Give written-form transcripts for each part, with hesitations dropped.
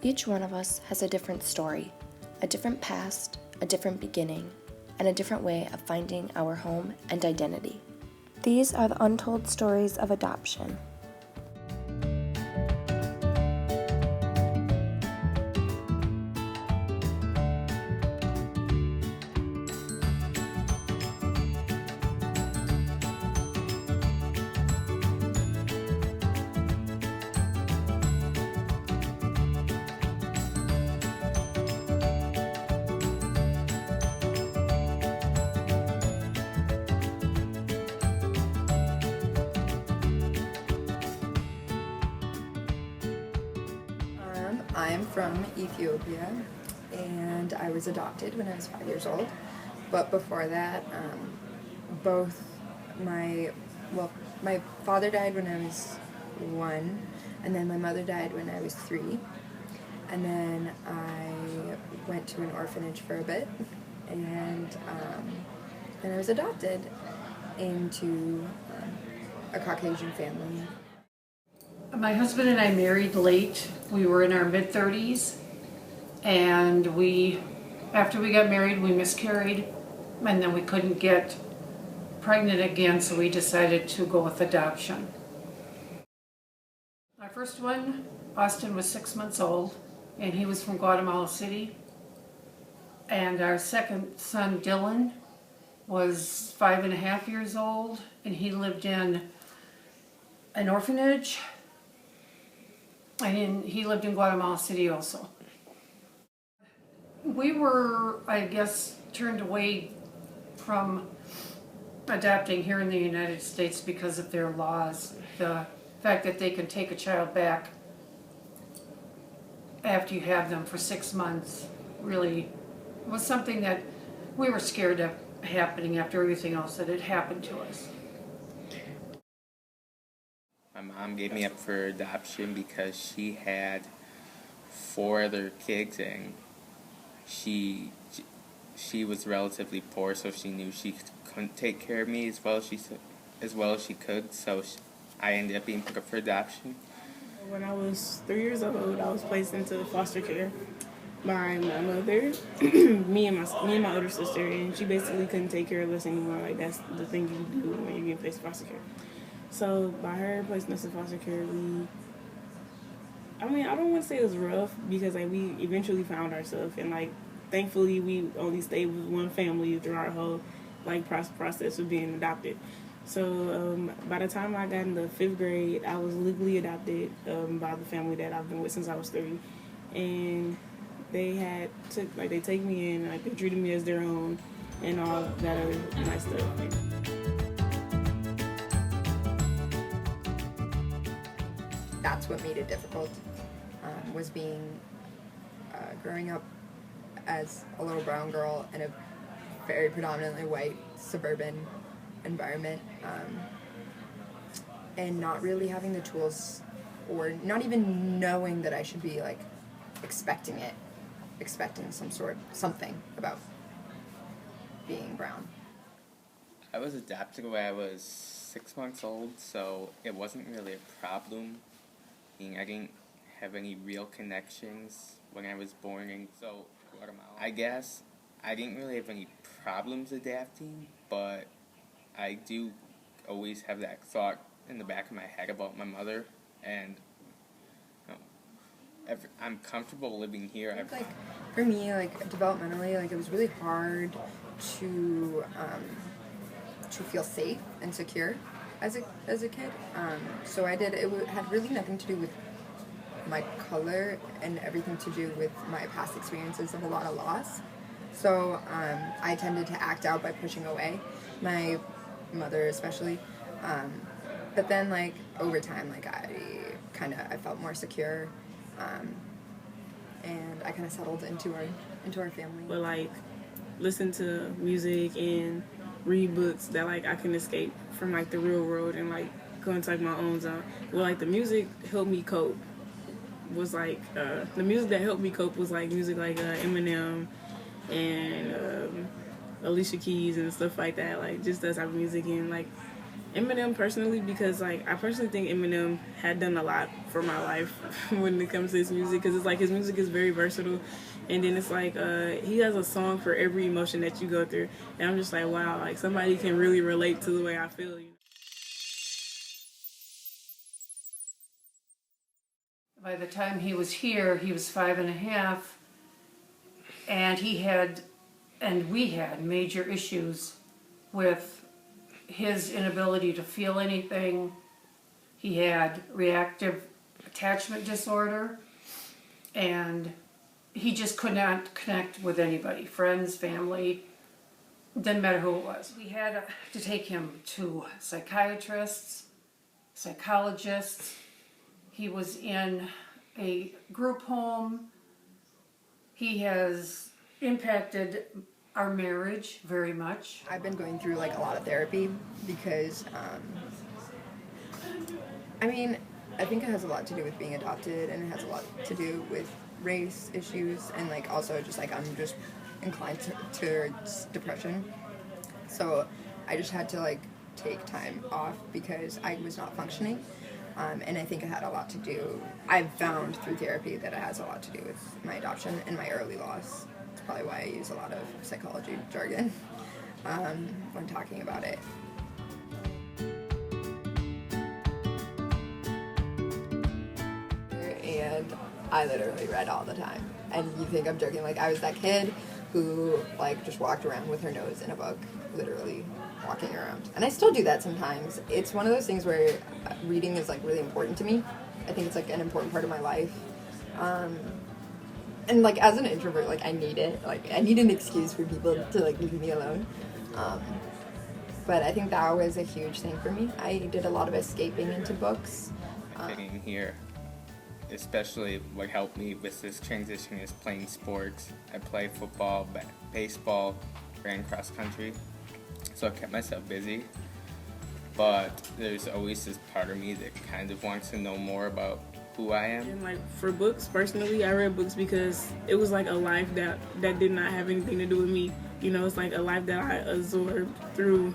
Each one of us has a different story, a different past, a different beginning, and a different way of finding our home and identity. These are the untold stories of adoption. I'm from Ethiopia, and I was adopted when I was 5 years old. But before that, my father died when I was 1, and then my mother died when I was 3. And then I went to an orphanage for a bit, and then I was adopted into a Caucasian family. My husband and I married late. We were in our mid-30s, and after we got married, we miscarried, and then we couldn't get pregnant again, so we decided to go with adoption. Our first one, Austin, was 6 months old, and he was from Guatemala City. And our second son, Dylan, was 5.5 years old, and he lived in an orphanage. And he lived in Guatemala City also. We were, I guess, turned away from adopting here in the United States because of their laws. The fact that they can take a child back after you have them for 6 months really was something that we were scared of happening after everything else that had happened to us. My mom gave me up for adoption because she had 4 other kids, and she was relatively poor, so she knew she couldn't take care of me as well as she could. So I ended up being put up for adoption. When I was 3 years old, I was placed into foster care by my mother, me and my older sister, and she basically couldn't take care of us anymore. Like, that's the thing you do when you're getting placed in foster care. So by her placing us in foster care, I don't want to say it was rough, because we eventually found ourselves, and thankfully we only stayed with one family through our whole process of being adopted. So by the time I got into 5th grade, I was legally adopted by the family that I've been with since I was 3, and they take me in, they treated me as their own, and all that other nice stuff. That's what made it difficult, was growing up as a little brown girl in a very predominantly white suburban environment, and not really having the tools, or not even knowing that I should be expecting something about being brown. I was adopted when I was 6 months old, so it wasn't really a problem. I didn't have any real connections when I was born in Guatemala. I guess I didn't really have any problems adapting, but I do always have that thought in the back of my head about my mother, and I'm comfortable living here. For me, developmentally, it was really hard to feel safe and secure as a kid. So it had really nothing to do with my color, and everything to do with my past experiences of a lot of loss. So I tended to act out by pushing away my mother, especially. But then over time, I felt more secure, and I kind of settled into our family. But listen to music and read books that I can escape from the real world, and go into my own zone. Well, the music helped me cope. The music that helped me cope was music Eminem and Alicia Keys and stuff like that. Just that type of music, and Eminem personally, because like I personally think Eminem had done a lot for my life when it comes to his music, because it's like his music is very versatile, and then it's like he has a song for every emotion that you go through, and I'm just like, wow, like somebody can really relate to the way I feel. By the time he was here, he was 5.5, and we had major issues with his inability to feel anything. He had reactive attachment disorder, and he just could not connect with anybody, friends, family, didn't matter who it was. We had to take him to psychiatrists, psychologists. He was in a group home. He has impacted our marriage very much. I've been going through like a lot of therapy because, I mean, I think it has a lot to do with being adopted, and it has a lot to do with race issues, and like also just like I'm just inclined towards depression. So I just had to like take time off because I was not functioning. And I think it had a lot to do, I've found through therapy that it has a lot to do with my adoption and my early loss. That's probably why I use a lot of psychology jargon when talking about it. And I literally read all the time. And you think I'm joking, like I was that kid who like just walked around with her nose in a book, literally walking around. And I still do that sometimes. It's one of those things where reading is like really important to me. I think it's like an important part of my life. And like as an introvert, like I need it. Like I need an excuse for people to like leave me alone. But I think that was a huge thing for me. I did a lot of escaping into books. Being here, especially what helped me with this transition is playing sports. I play football, baseball, ran cross country. So I kept myself busy, but there's always this part of me that kind of wants to know more about who I am. And like for books, personally, I read books because it was like a life that did not have anything to do with me. You know, it's like a life that I absorbed from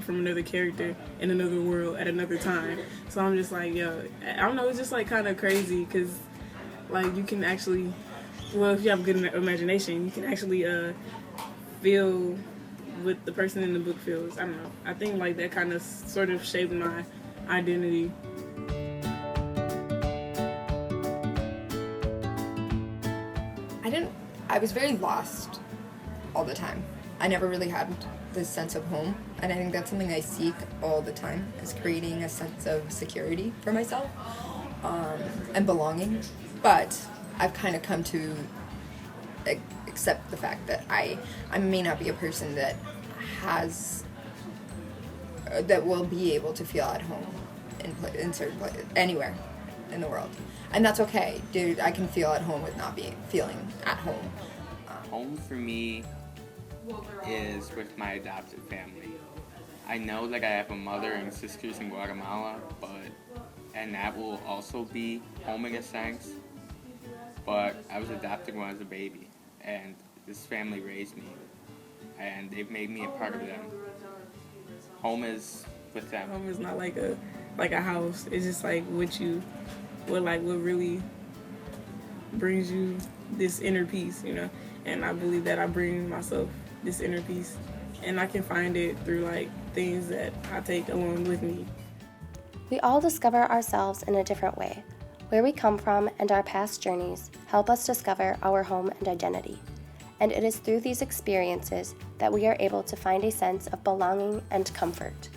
another character in another world at another time. So I'm just like, yo, I don't know, it's just like kind of crazy because like you can actually, well, if you have a good imagination, you can actually feel what the person in the book feels. I don't know. I think like that kind of sort of shaped my identity. I was very lost all the time. I never really had this sense of home, and I think that's something I seek all the time, is creating a sense of security for myself and belonging. But I've kind of come to accept the fact that I may not be a person that will be able to feel at home in certain places, anywhere in the world. And that's okay, dude. I can feel at home with not feeling at home. Home for me is with my adopted family. I know that I have a mother and sisters in Guatemala, and that will also be home in a sense. But I was adopted when I was a baby, and this family raised me, and they've made me a part of them. Home is with them. Home is not like a house. It's just like what really brings you this inner peace, you know. And I believe that I bring myself this inner peace, and I can find it through like things that I take along with me. We all discover ourselves in a different way. Where we come from and our past journeys help us discover our home and identity. And it is through these experiences that we are able to find a sense of belonging and comfort.